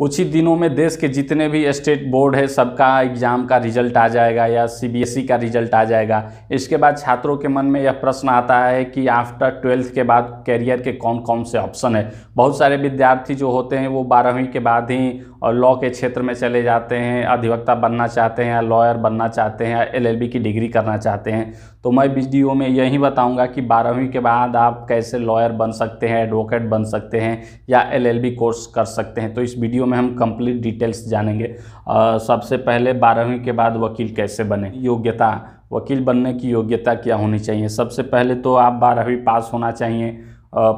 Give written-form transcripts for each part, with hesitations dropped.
कुछ ही दिनों में देश के जितने भी स्टेट बोर्ड है सबका एग्ज़ाम का रिजल्ट आ जाएगा या सीबीएसई का रिजल्ट आ जाएगा। इसके बाद छात्रों के मन में यह प्रश्न आता है कि आफ्टर 12th के बाद करियर के कौन कौन से ऑप्शन है। बहुत सारे विद्यार्थी जो होते हैं वो 12वीं के बाद ही और लॉ के क्षेत्र में चले जाते हैं, अधिवक्ता बनना चाहते हैं या लॉयर बनना चाहते हैं या एलएलबी की डिग्री करना चाहते हैं। तो मैं वीडियो में यही बताऊंगा कि 12वीं के बाद आप कैसे लॉयर बन सकते हैं, एडवोकेट बन सकते हैं या एलएलबी कोर्स कर सकते हैं। तो इस वीडियो में हम कंप्लीट डिटेल्स जानेंगे। सबसे पहले 12वीं के बाद वकील कैसे बने, योग्यता, वकील बनने की योग्यता क्या होनी चाहिए। सबसे पहले तो आप 12वीं पास होना चाहिए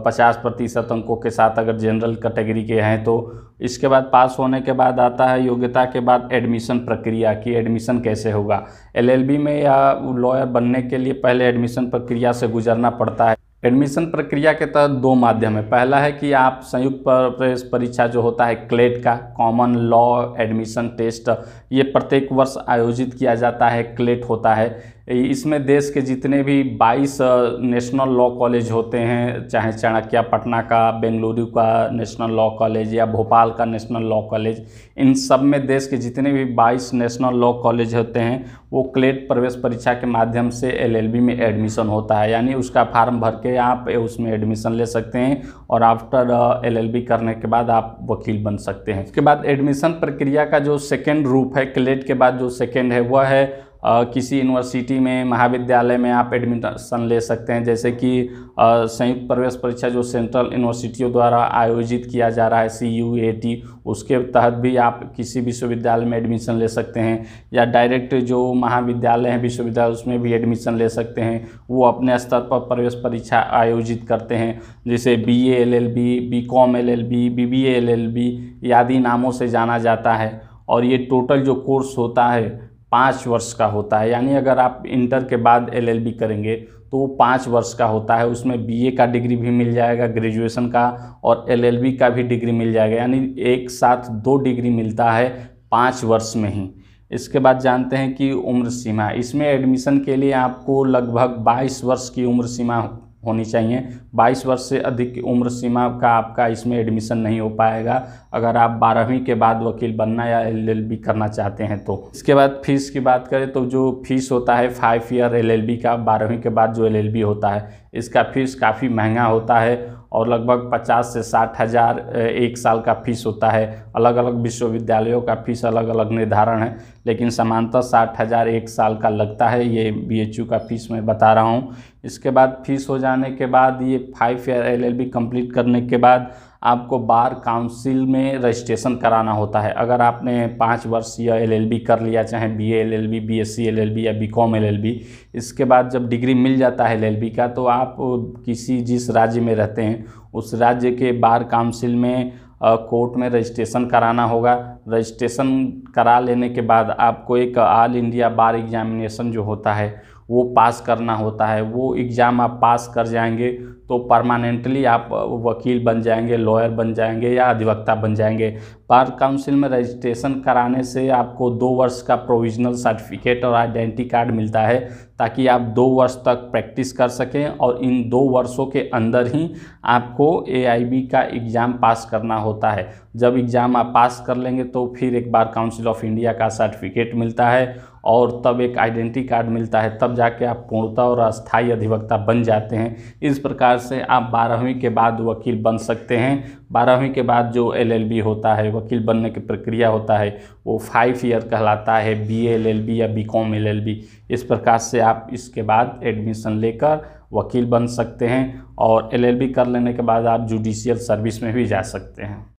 50% अंकों के साथ अगर जनरल कैटेगरी के हैं तो। इसके बाद पास होने के बाद आता है योग्यता के बाद एडमिशन प्रक्रिया की एडमिशन कैसे होगा। एलएलबी में या लॉयर बनने के लिए पहले एडमिशन प्रक्रिया से गुजरना पड़ता है। एडमिशन प्रक्रिया के तहत दो माध्यम है। पहला है कि आप संयुक्त प्रवेश परीक्षा जो होता है क्लेट का, कॉमन लॉ एडमिशन टेस्ट, ये प्रत्येक वर्ष आयोजित किया जाता है, क्लेट होता है। इसमें देश के जितने भी 22 नेशनल लॉ कॉलेज होते हैं, चाहे चाणक्य पटना का, बेंगलुरु का नेशनल लॉ कॉलेज या भोपाल का नेशनल लॉ कॉलेज, इन सब में देश के जितने भी 22 नेशनल लॉ कॉलेज होते हैं वो क्लेट प्रवेश परीक्षा के माध्यम से एलएलबी में एडमिशन होता है। यानी उसका फॉर्म भर के आप उसमें एडमिशन ले सकते हैं और आफ्टर एलएलबी करने के बाद आप वकील बन सकते हैं। उसके बाद एडमिशन प्रक्रिया का जो सेकेंड रूप है, क्लेट के बाद जो सेकेंड है वह है किसी यूनिवर्सिटी में, महाविद्यालय में आप एडमिशन ले सकते हैं। जैसे कि संयुक्त प्रवेश परीक्षा जो सेंट्रल यूनिवर्सिटियों द्वारा आयोजित किया जा रहा है CUET, उसके तहत भी आप किसी विश्वविद्यालय में एडमिशन ले सकते हैं। या डायरेक्ट जो महाविद्यालय हैं, विश्वविद्यालय, उसमें भी एडमिशन ले सकते हैं। वो अपने स्तर पर प्रवेश परीक्षा आयोजित करते हैं, जैसे BA LLB, BCom LLB, BBA LLB आदि नामों से जाना जाता है। और ये टोटल जो कोर्स होता है 5 वर्ष का होता है। यानी अगर आप इंटर के बाद एलएलबी करेंगे तो वो 5 वर्ष का होता है। उसमें BA का डिग्री भी मिल जाएगा, ग्रेजुएशन का, और एलएलबी का भी डिग्री मिल जाएगा। यानी एक साथ 2 डिग्री मिलता है 5 वर्ष में ही। इसके बाद जानते हैं कि उम्र सीमा, इसमें एडमिशन के लिए आपको लगभग 22 वर्ष की उम्र सीमा होनी चाहिए। 22 वर्ष से अधिक की उम्र सीमा का आपका इसमें एडमिशन नहीं हो पाएगा अगर आप 12वीं के बाद वकील बनना या एलएलबी करना चाहते हैं तो। इसके बाद फीस की बात करें तो जो फीस होता है 5 ईयर एलएलबी का, 12वीं के बाद जो एलएलबी होता है, इसका फीस काफ़ी महंगा होता है और लगभग 50 से 60 हज़ार एक साल का फीस होता है। अलग अलग विश्वविद्यालयों का फीस अलग अलग निर्धारण है, लेकिन समानतः 60 हज़ार एक साल का लगता है। ये BHU का फीस मैं बता रहा हूँ। इसके बाद फीस हो जाने के बाद ये 5 ईयर एलएलबी कंप्लीट करने के बाद आपको बार काउंसिल में रजिस्ट्रेशन कराना होता है। अगर आपने 5 वर्ष या एलएलबी कर लिया, चाहे BA LLB, BSc LLB या BCom LLB, इसके बाद जब डिग्री मिल जाता है एलएलबी का तो आप किसी जिस राज्य में रहते हैं उस राज्य के बार काउंसिल में कोर्ट में रजिस्ट्रेशन कराना होगा। रजिस्ट्रेशन करा लेने के बाद आपको एक ऑल इंडिया बार एग्जामिनेशन जो होता है वो पास करना होता है। वो एग्ज़ाम आप पास कर जाएंगे तो परमानेंटली आप वकील बन जाएंगे, लॉयर बन जाएंगे या अधिवक्ता बन जाएंगे। बार काउंसिल में रजिस्ट्रेशन कराने से आपको 2 वर्ष का प्रोविजनल सर्टिफिकेट और आइडेंटिटी कार्ड मिलता है ताकि आप 2 वर्ष तक प्रैक्टिस कर सकें और इन 2 वर्षों के अंदर ही आपको AIB का एग्ज़ाम पास करना होता है। जब एग्ज़ाम आप पास कर लेंगे तो फिर एक बार काउंसिल ऑफ इंडिया का सर्टिफिकेट मिलता है और तब एक आइडेंटिटी कार्ड मिलता है, तब जाके आप पूर्णतः और अस्थायी अधिवक्ता बन जाते हैं। इस प्रकार से आप 12वीं के बाद वकील बन सकते हैं। 12वीं के बाद जो एलएलबी होता है, वकील बनने की प्रक्रिया होता है, वो 5 ईयर कहलाता है, BA LLB या BCom LLB। इस प्रकार से आप इसके बाद एडमिशन लेकर वकील बन सकते हैं और एलएलबी कर लेने के बाद आप जुडिशियल सर्विस में भी जा सकते हैं।